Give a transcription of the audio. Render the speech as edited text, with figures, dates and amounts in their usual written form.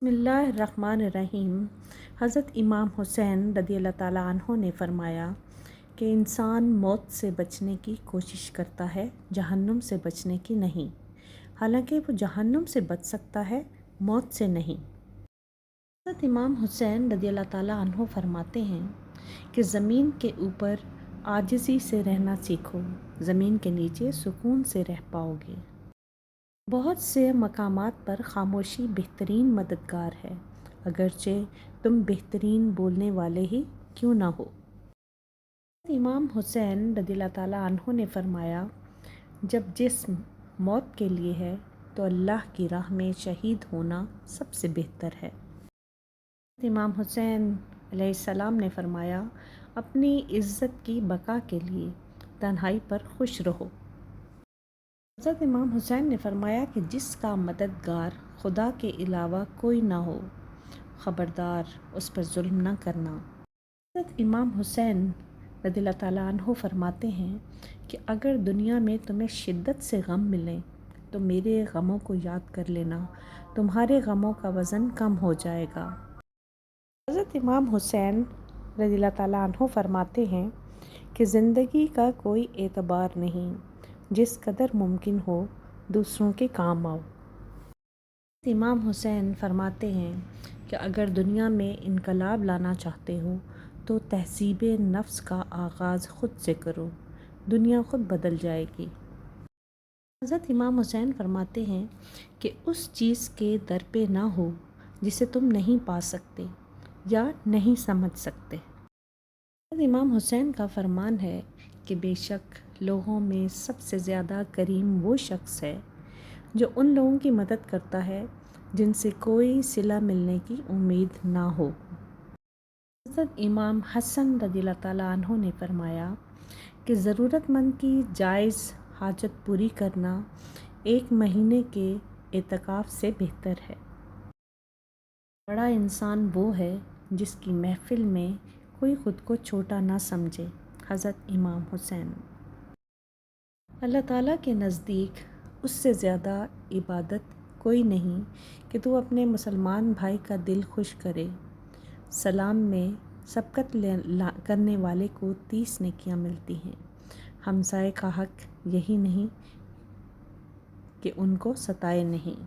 بسم اللہ الرحمن الرحیم۔ حضرت امام حسین رضی اللہ تعالیٰ عنہ نے فرمایا کہ انسان موت سے بچنے کی کوشش کرتا ہے، جہنم سے بچنے کی نہیں، حالانکہ وہ جہنم سے بچ سکتا ہے، موت سے نہیں۔ حضرت امام حسین رضی اللہ تعالیٰ عنہ فرماتے ہیں کہ زمین کے اوپر عاجزی سے رہنا سیکھو، زمین کے نیچے سکون سے رہ پاؤ گے۔ بہت سے مقامات پر خاموشی بہترین مددگار ہے، اگرچہ تم بہترین بولنے والے ہی کیوں نہ ہو۔ امام حسین رضی اللہ تعالیٰ عنہ نے فرمایا، جب جسم موت کے لیے ہے تو اللہ کی راہ میں شہید ہونا سب سے بہتر ہے۔ امام حسین علیہ السلام نے فرمایا، اپنی عزت کی بقا کے لیے تنہائی پر خوش رہو۔ حضرت امام حسین نے فرمایا کہ جس کا مددگار خدا کے علاوہ کوئی نہ ہو، خبردار اس پر ظلم نہ کرنا۔ حضرت امام حسین رضی اللہ تعالیٰ عنہ فرماتے ہیں کہ اگر دنیا میں تمہیں شدت سے غم ملیں تو میرے غموں کو یاد کر لینا، تمہارے غموں کا وزن کم ہو جائے گا۔ حضرت امام حسین رضی اللہ تعالیٰ عنہ فرماتے ہیں کہ زندگی کا کوئی اعتبار نہیں، جس قدر ممکن ہو دوسروں کے کام آؤ۔ امام حسین فرماتے ہیں کہ اگر دنیا میں انقلاب لانا چاہتے ہو تو تہذیب نفس کا آغاز خود سے کرو، دنیا خود بدل جائے گی۔ حضرت امام حسین فرماتے ہیں کہ اس چیز کے در پہ نہ ہو جسے تم نہیں پا سکتے یا نہیں سمجھ سکتے۔ حضرت امام حسین کا فرمان ہے کہ بے شک لوگوں میں سب سے زیادہ کریم وہ شخص ہے جو ان لوگوں کی مدد کرتا ہے جن سے کوئی صلہ ملنے کی امید نہ ہو۔ حضرت امام حسن رضی اللہ تعالیٰ عنہ نے فرمایا کہ ضرورت مند کی جائز حاجت پوری کرنا 1 مہینے کے اعتکاف سے بہتر ہے۔ بڑا انسان وہ ہے جس کی محفل میں کوئی خود کو چھوٹا نہ سمجھے۔ حضرت امام حسین۔ اللہ تعالیٰ کے نزدیک اس سے زیادہ عبادت کوئی نہیں کہ تو اپنے مسلمان بھائی کا دل خوش کرے۔ سلام میں سبقت کرنے والے کو 30 نیکیاں ملتی ہیں۔ ہمسائے کا حق یہی نہیں کہ ان کو ستائے نہیں۔